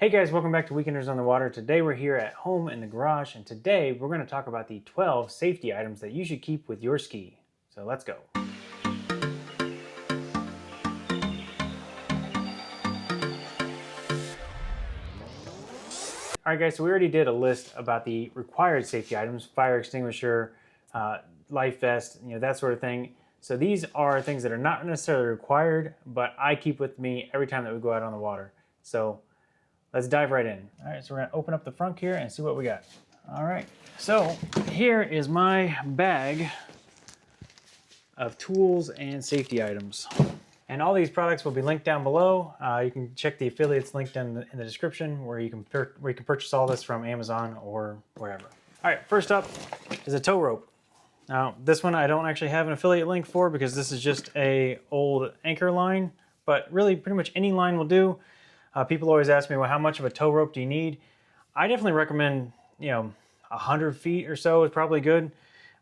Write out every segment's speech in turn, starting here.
Hey guys, welcome back to Weekenders on the Water. Today we're here at home in the garage, and today we're going to talk about the 12 safety items that you should keep with your ski. So let's go. Alright guys, so we already did a list about the required safety items, fire extinguisher, life vest, that sort of thing. So these are things that are not necessarily required, but I keep with me every time that we go out on the water. So let's dive right in. All right, so we're gonna open up the front here and see what we got. All right, so here is my bag of tools and safety items. And all these products will be linked down below. You can check the affiliates linked in the description where you can purchase all this from Amazon or wherever. All right, first up is a tow rope. Now, this one I don't actually have an affiliate link for because this is just a old anchor line, but really pretty much any line will do. People always ask me, well, how much of a tow rope do you need? I definitely recommend, 100 feet or so is probably good.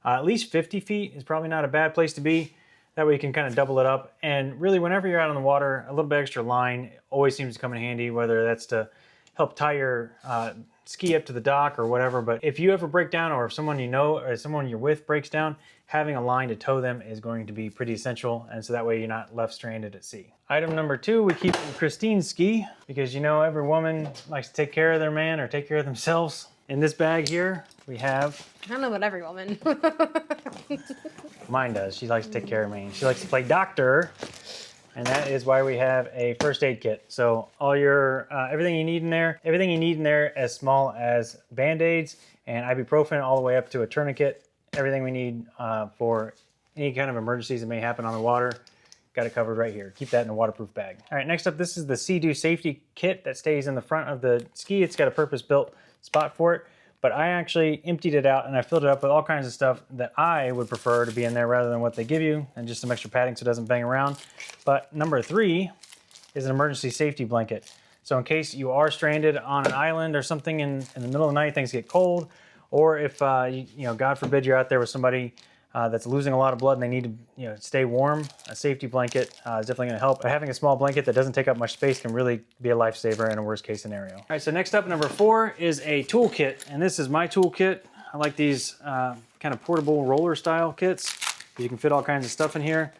At least 50 feet is probably not a bad place to be. That way you can kind of double it up. And really, whenever you're out on the water, a little bit extra line always seems to come in handy, whether that's to help tie your ski up to the dock or whatever. But if you ever break down, or if someone you know or someone you're with breaks down, having a line to tow them is going to be pretty essential. And so that way you're not left stranded at sea. Item number 2, we keep Christine's ski because every woman likes to take care of their man or take care of themselves. In this bag here, we have... I don't know about every woman. Mine does. She likes to take care of me. She likes to play doctor. And that is why we have a first aid kit. So all your, everything you need in there as small as Band-Aids and ibuprofen all the way up to a tourniquet. Everything we need for any kind of emergencies that may happen on the water. Got it covered right here. Keep that in a waterproof bag. All right, next up, this is the Sea-Doo safety kit that stays in the front of the ski. It's got a purpose-built spot for it, but I actually emptied it out and I filled it up with all kinds of stuff that I would prefer to be in there rather than what they give you, and just some extra padding so it doesn't bang around. But number 3 is an emergency safety blanket. So in case you are stranded on an island or something in the middle of the night, things get cold, or if, God forbid you're out there with somebody that's losing a lot of blood and they need to stay warm, a safety blanket is definitely going to help. But having a small blanket that doesn't take up much space can really be a lifesaver in a worst case scenario. All right, so next up, number 4 is a toolkit, and this is my toolkit. I like these kind of portable roller style kits. You can fit all kinds of stuff in here.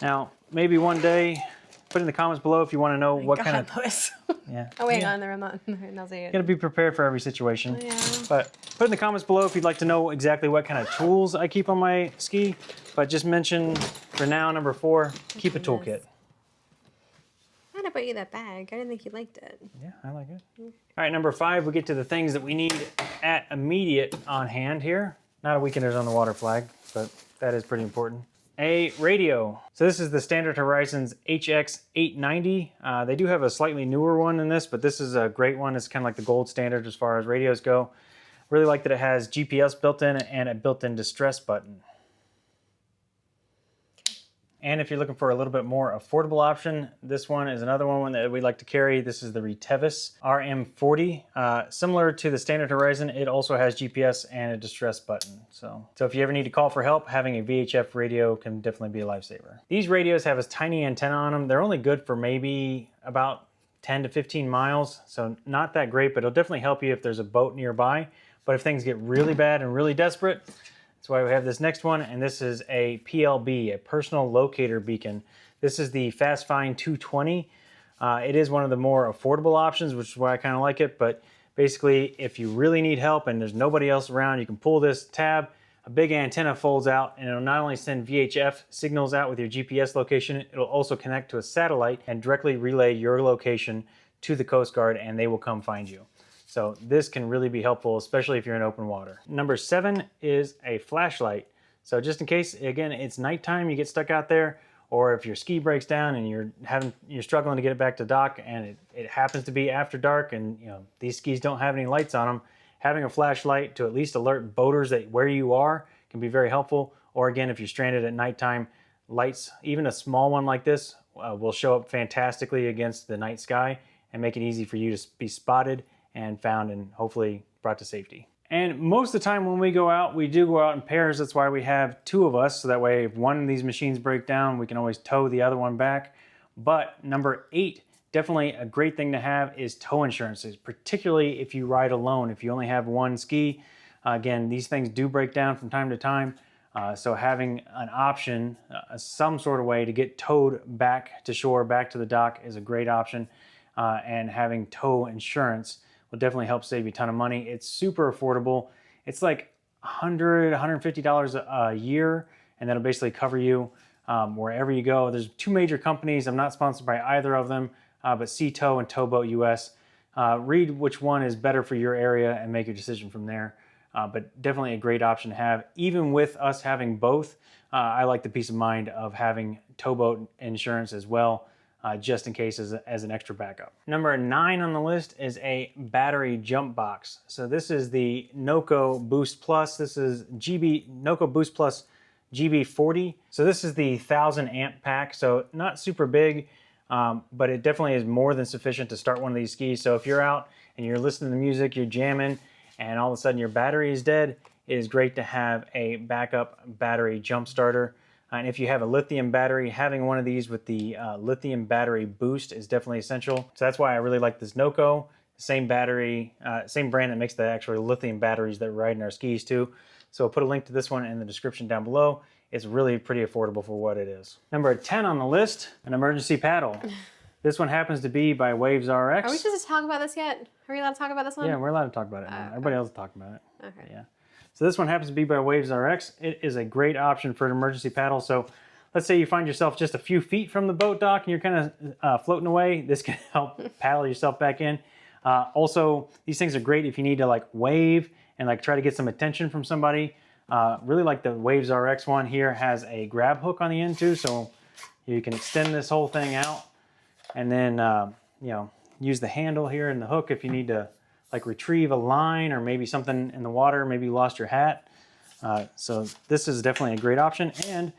Now, maybe one day, put in the comments below if you want to know what kind of... Lois. Yeah. Oh, wait, on there, I'm not saying it. You gotta be prepared for every situation. Yeah. But put in the comments below if you'd like to know exactly what kind of tools I keep on my ski. But just mention for now, number 4, keep a toolkit. How'd I put you that bag? I didn't think you liked it. Yeah, I like it. All right, number 5, we get to the things that we need at immediate on hand here. Not a Weekenders on the Water flag, but that is pretty important. A radio. So this is the Standard Horizons HX890. They do have a slightly newer one than this, but this is a great one. It's kind of like the gold standard as far as radios go. Really like that it has GPS built in and a built-in distress button. And if you're looking for a little bit more affordable option, this one is another one that we like to carry. This is the Retevis RM40. Similar to the Standard Horizon, it also has GPS and a distress button. So if you ever need to call for help, having a VHF radio can definitely be a lifesaver. These radios have a tiny antenna on them. They're only good for maybe about 10 to 15 miles, so not that great, but it'll definitely help you if there's a boat nearby. But if things get really bad and really desperate, that's why we have this next one, and this is a PLB, a personal locator beacon. This is the Fast Find 220. It is one of the more affordable options, which is why I kind of like it. But basically, if you really need help and there's nobody else around, you can pull this tab, a big antenna folds out, and it'll not only send VHF signals out with your GPS location, it'll also connect to a satellite and directly relay your location to the Coast Guard, and they will come find you. So this can really be helpful, especially if you're in open water. Number 7 is a flashlight. So just in case, again, it's nighttime, you get stuck out there, or if your ski breaks down and you're struggling to get it back to dock, and it happens to be after dark, and these skis don't have any lights on them, having a flashlight to at least alert boaters that where you are can be very helpful. Or again, if you're stranded at nighttime, lights, even a small one like this, will show up fantastically against the night sky and make it easy for you to be spotted and found and hopefully brought to safety. And most of the time when we go out, we do go out in pairs. That's why we have 2 of us. So that way, if one of these machines break down, we can always tow the other one back. But number 8 Definitely a great thing to have is tow insurances, particularly if you ride alone. If you only have one ski, again, these things do break down from time to time. So having an option, some sort of way to get towed back to shore, back to the dock is a great option. And having tow insurance will definitely help save you a ton of money. It's super affordable. It's like $100, $150 a year, and that'll basically cover you wherever you go. There's two major companies. I'm not sponsored by either of them, but Sea Tow and Towboat US. Read which one is better for your area and make your decision from there. But definitely a great option to have. Even with us having both, I like the peace of mind of having towboat insurance as well, just in case as an extra backup. Number 9 on the list is a battery jump box. So this is the Noco Boost Plus. This is Noco Boost Plus GB40. So this is the 1000 amp pack. So not super big, but it definitely is more than sufficient to start one of these skis. So if you're out and you're listening to music, you're jamming, and all of a sudden your battery is dead, it is great to have a backup battery jump starter. And if you have a lithium battery, having one of these with the lithium battery boost is definitely essential. So that's why I really like this Noco. Same battery, same brand that makes the actual lithium batteries that ride in our skis too. So I'll put a link to this one in the description down below. It's really pretty affordable for what it is. Number 10 on the list, an emergency paddle. This one happens to be by Waves RX. Are we supposed to talk about this yet? Are we allowed to talk about this one? Yeah, we're allowed to talk about it now. Everybody else is talking about it. Okay. Yeah. So this one happens to be by Waves RX. It is a great option for an emergency paddle. So let's say you find yourself just a few feet from the boat dock and you're kind of floating away. This can help paddle yourself back in. Also, these things are great if you need to like wave and like try to get some attention from somebody. Really like the Waves RX one here has a grab hook on the end too. So you can extend this whole thing out and then, you know, use the handle here and the hook if you need to like retrieve a line or maybe something in the water, maybe you lost your hat. So this is definitely a great option. And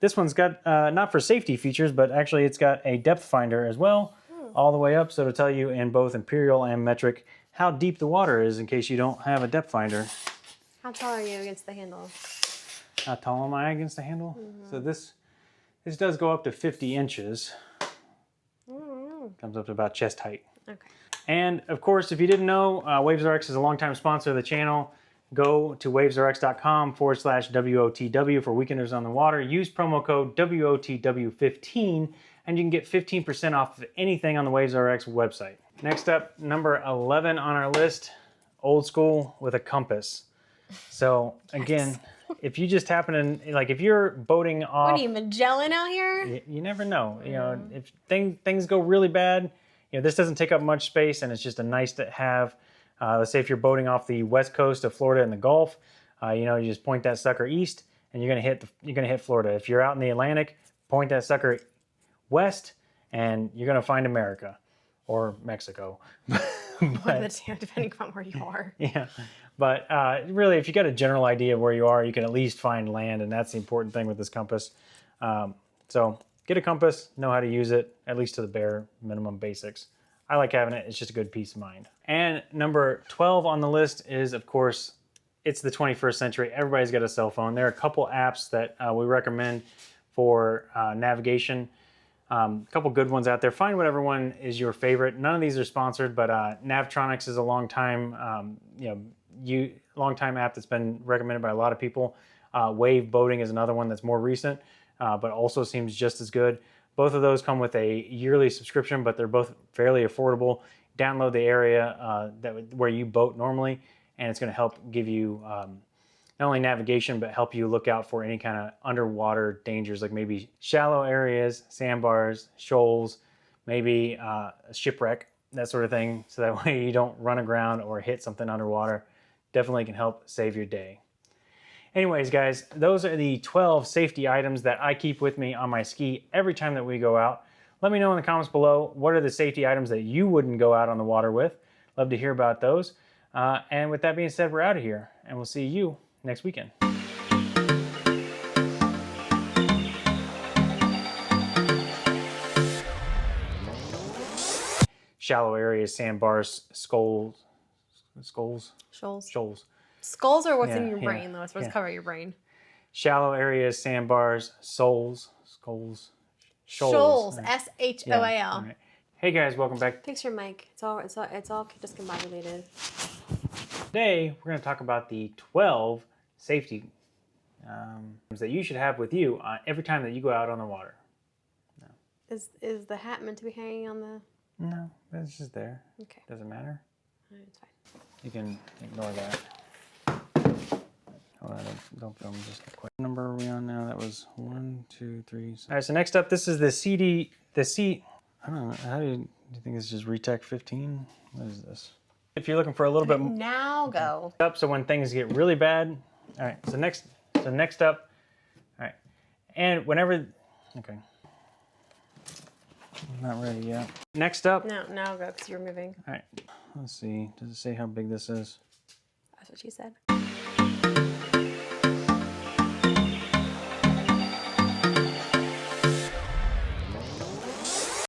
this one's got, not for safety features, but actually it's got a depth finder as well, all the way up. So to tell you in both imperial and metric how deep the water is in case you don't have a depth finder. How tall are you against the handle? How tall am I against the handle? So this does go up to 50 inches. Comes up to about chest height. Okay. And of course, if you didn't know, Waves RX is a longtime sponsor of the channel. Go to wavesrx.com/WOTW for Weekenders on the Water. Use promo code WOTW15 and you can get 15% off of anything on the Waves RX website. Next up, number 11 on our list, old school with a compass. So again, if you just happen to, like if you're boating off. What are you, Magellan out here? You never know. You know, if things go really bad, you know, this doesn't take up much space and it's just a nice to have. Let's say if you're boating off the west coast of Florida in the Gulf, you know, you just point that sucker east and you're gonna hit Florida. If you're out in the Atlantic, point that sucker west and you're gonna find America or Mexico. One of the two, depending on where you are. Yeah, but really, if you got a general idea of where you are, you can at least find land, and that's the important thing with this compass. So get a compass, know how to use it, at least to the bare minimum basics. I like having it. It's just a good peace of mind. And number 12 on the list is, of course, it's the 21st century. Everybody's got a cell phone. There are a couple apps that we recommend for navigation. A couple good ones out there. Find whatever one is your favorite. None of these are sponsored, but Navtronics is a long time app that's been recommended by a lot of people. Wave Boating is another one that's more recent, but also seems just as good. Both of those come with a yearly subscription, but they're both fairly affordable. Download the area where you boat normally, and it's going to help give you not only navigation, but help you look out for any kind of underwater dangers, like maybe shallow areas, sandbars, shoals, maybe a shipwreck, that sort of thing. So that way you don't run aground or hit something underwater. Definitely can help save your day. Anyways, guys, those are the 12 safety items that I keep with me on my ski every time that we go out. Let me know in the comments below, what are the safety items that you wouldn't go out on the water with? Love to hear about those. And with that being said, we're out of here, and we'll see you next weekend. Shallow areas, sandbars, shoals. Skulls are what's in Yeah, your yeah, brain, though. It's supposed to yeah. cover your brain. Shallow areas, sandbars, shoals. Shoals. Right. SHOAL. Yeah, right. Hey guys, welcome back. Fix your mic. It's all discombobulated. Today we're going to talk about the 12 safety that you should have with you every time that you go out on the water. Is the hat meant to be hanging on the? No, it's just there. Okay. Doesn't matter. Alright, it's fine. You can ignore that. Hold on, don't film. Just a quick number are we on now? That was 1, 2, 3. All right. So next up, this is the CD. I don't know. How do you think it's just Retech 15? What is this? If you're looking for a little bit Now go. up, so when things get really bad. All right. So next up. All right. And whenever. Okay. I'm not ready yet. Next up. No, now go because you're moving. All right. Let's see. Does it say how big this is? That's what she said.